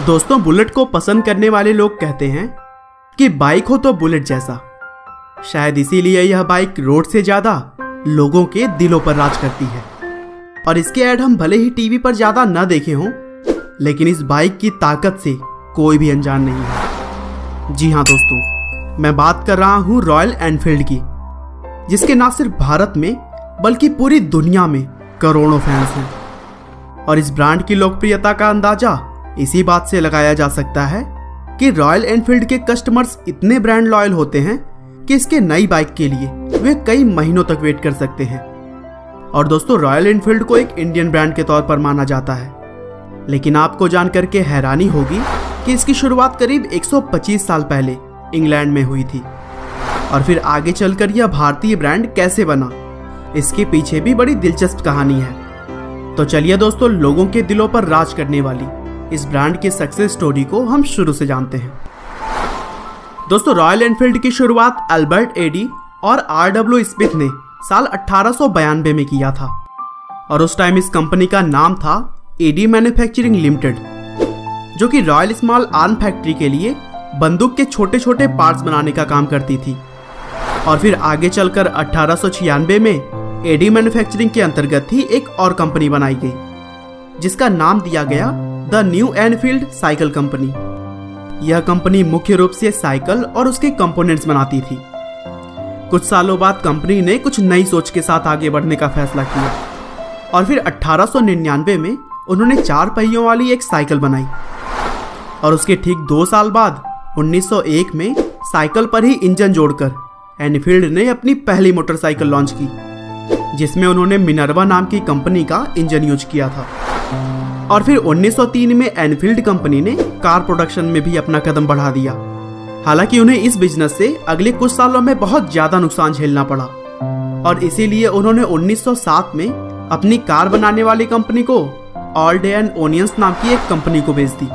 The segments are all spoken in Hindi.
दोस्तों, बुलेट को पसंद करने वाले लोग कहते हैं कि बाइक हो तो बुलेट जैसा। शायद इसीलिए यह बाइक रोड से ज्यादा लोगों के दिलों पर राज करती है। और इसके ऐड हम भले ही टीवी पर ज्यादा न देखे हों, लेकिन इस बाइक की ताकत से कोई भी अनजान नहीं है। जी हाँ दोस्तों, मैं बात कर रहा हूँ रॉयल एनफील्ड की, जिसके न सिर्फ भारत में बल्कि पूरी दुनिया में करोड़ों फैंस हैं। और इस ब्रांड की लोकप्रियता का अंदाजा इसी बात से लगाया जा सकता है कि रॉयल एनफील्ड के कस्टमर्स इतने ब्रांड लॉयल होते हैं कि इसके नई बाइक के लिए वे कई महीनों तक वेट कर सकते हैं। और दोस्तों, रॉयल एनफील्ड को एक इंडियन ब्रांड के तौर पर माना जाता है, लेकिन आपको जानकर के हैरानी होगी कि इसकी शुरुआत करीब 125 साल पहले इंग्लैंड में हुई थी। और फिर आगे चलकर यह भारतीय ब्रांड कैसे बना, इसके पीछे भी बड़ी दिलचस्प कहानी है। तो चलिए दोस्तों, लोगों के दिलों पर राज करने वाली इस ब्रांड की सक्सेस स्टोरी को हम शुरू से जानते हैं। दोस्तों, रॉयल एनफील्ड की शुरुआत अल्बर्ट एडी और R.W. स्मिथ ने साल 1892 में किया था। और उस टाइम इस कंपनी का नाम था एडी मैन्युफैक्चरिंग लिमिटेड, जो कि रॉयल स्मॉल आर्म फैक्ट्री के लिए बंदूक के छोटे छोटे पार्ट्स बनाने का काम करती थी। और फिर आगे चलकर 1896 में एडी मैन्युफैक्चरिंग के अंतर्गत ही एक और कंपनी बनाई गई, जिसका नाम दिया गया the new Enfield cycle company. यह कंपनी मुख्य रूप से साइकिल और उसके कंपोनेंट्स बनाती थी। कुछ सालों बाद कंपनी ने कुछ नई सोच के साथ आगे बढ़ने का फैसला किया और फिर 1899 में उन्होंने 4 पहियों वाली एक साइकिल बनाई। और उसके ठीक 2 साल बाद 1901 में साइकिल पर ही इंजन जोड़कर एनफील्ड ने अपनी पहली मोटरसाइकिल लॉन्च की, जिसमें उन्होंने मिनर्वा नाम की कंपनी का इंजन यूज किया था। और फिर 1903 में एनफील्ड कंपनी ने कार प्रोडक्शन में भी अपना कदम बढ़ा दिया। हालांकि उन्हें इस बिजनेस से अगले कुछ सालों में बहुत ज्यादा नुकसान झेलना पड़ा और इसीलिए उन्होंने 1907 में अपनी कार बनाने वाली कंपनी को ऑल डे एंड ओनियंस नाम की एक कंपनी को बेच दी।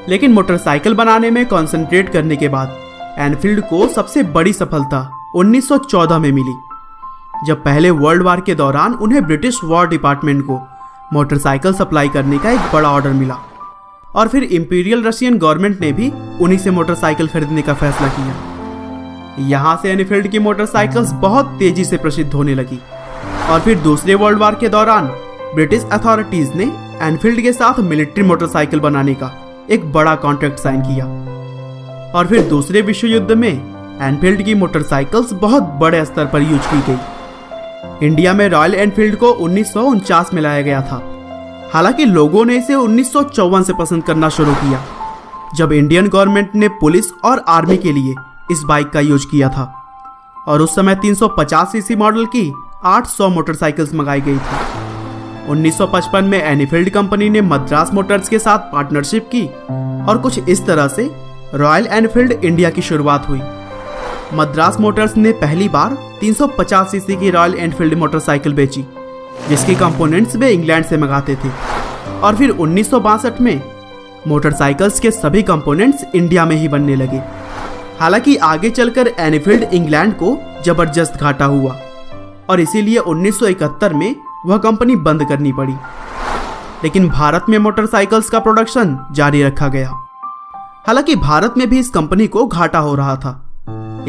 लेकिन मोटरसाइकिल बनाने में कॉन्सेंट्रेट करने के बाद एनफील्ड को सबसे बड़ी सफलता 1914 में मिली, जब पहले वर्ल्ड वार के दौरान उन्हें ब्रिटिश वॉर डिपार्टमेंट को मोटरसाइकिल सप्लाई करने का एक बड़ा ऑर्डर मिला। और फिर इंपीरियल रशियन गवर्नमेंट ने भी उन्हीं से मोटरसाइकिल खरीदने का फैसला किया। यहाँ से एनफील्ड की मोटरसाइकिल्स बहुत तेजी से प्रसिद्ध होने लगी। और फिर दूसरे वर्ल्ड वार के दौरान ब्रिटिश अथॉरिटीज ने एनफील्ड के साथ मिलिट्री मोटरसाइकिल बनाने का एक बड़ा कॉन्ट्रैक्ट साइन किया। और फिर दूसरे विश्व युद्ध में एनफील्ड की मोटरसाइकिल्स बहुत बड़े स्तर पर यूज की गई। इंडिया में रॉयल एनफील्ड को 1949 में लाया गया था। हालांकि लोगों ने इसे 1954 से पसंद करना शुरू किया, जब इंडियन गवर्नमेंट ने पुलिस और आर्मी के लिए इस बाइक का यूज किया था। और उस समय 350 सीसी मॉडल की 800 मोटरसाइकिल्स मंगाई गई थी। 1955 में एनफील्ड कंपनी ने मद्रास मोटर्स के साथ पार्टनरशिप की और कुछ इस तरह से रॉयल एनफील्ड इंडिया की शुरुआत हुई। मद्रास मोटर्स ने पहली बार 350 सीसी की रॉयल एनफील्ड मोटरसाइकिल बेची, जिसके कंपोनेंट्स वे इंग्लैंड से मंगाते थे। और फिर 1962 में मोटरसाइकिल्स के सभी कंपोनेंट्स इंडिया में ही बनने लगे। हालांकि आगे चलकर एनफील्ड इंग्लैंड को जबरदस्त घाटा हुआ और इसीलिए 1971 में वह कंपनी बंद करनी पड़ी। लेकिन भारत में मोटरसाइकिल्स का प्रोडक्शन जारी रखा गया। हालांकि भारत में भी इस कंपनी को घाटा हो रहा था,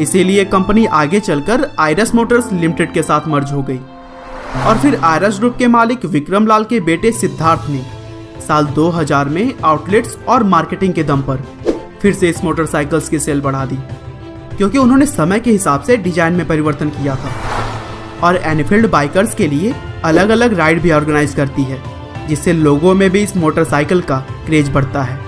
इसीलिए कंपनी आगे चलकर आयरस मोटर्स लिमिटेड के साथ मर्ज हो गई। और फिर आयरस ग्रुप के मालिक विक्रम लाल के बेटे सिद्धार्थ ने साल 2000 में आउटलेट्स और मार्केटिंग के दम पर फिर से इस मोटरसाइकिल्स की सेल बढ़ा दी, क्योंकि उन्होंने समय के हिसाब से डिजाइन में परिवर्तन किया था। और एनफील्ड बाइकर्स के लिए अलग अलग राइड भी ऑर्गेनाइज करती है, जिससे लोगों में भी इस मोटरसाइकिल का क्रेज बढ़ता है।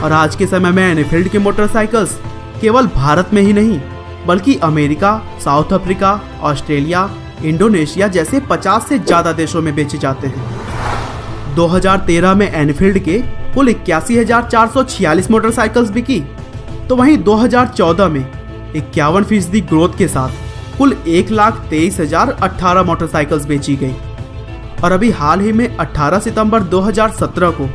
और आज के समय में एनफील्ड की मोटरसाइकिल्स केवल भारत में ही नहीं, बल्कि America, south Africa, Australia, Indonesia जैसे 50 से ज्यादा देशों में बेचे जाते हैं। 2013 में एनफील्ड के कुल 81,446 मोटरसाइकिल्स बिकी, तो वहीं 2014 में 51% ग्रोथ के साथ कुल 1,23,018 मोटरसाइकिल्स बेची गई। और अभी हाल ही में 18 सितंबर 2017 को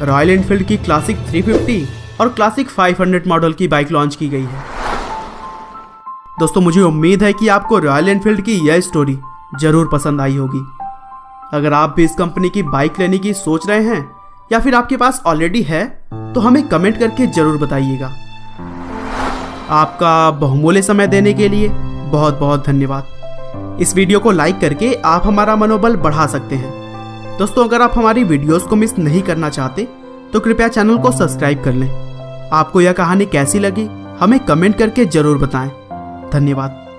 रॉयल एनफील्ड की क्लासिक 350 और क्लासिक 500 मॉडल की बाइक लॉन्च की गई है। दोस्तों, मुझे उम्मीद है कि आपको रॉयल एनफील्ड की यह स्टोरी जरूर पसंद आई होगी। अगर आप भी इस कंपनी की बाइक लेने की सोच रहे हैं या फिर आपके पास ऑलरेडी है, तो हमें कमेंट करके जरूर बताइएगा। आपका बहुमूल्य समय देने के लिए बहुत बहुत धन्यवाद। इस वीडियो को लाइक करके आप हमारा मनोबल बढ़ा सकते हैं। दोस्तों, अगर आप हमारी वीडियोस को मिस नहीं करना चाहते तो कृपया चैनल को सब्सक्राइब कर लें। आपको यह कहानी कैसी लगी हमें कमेंट करके जरूर बताएं। धन्यवाद।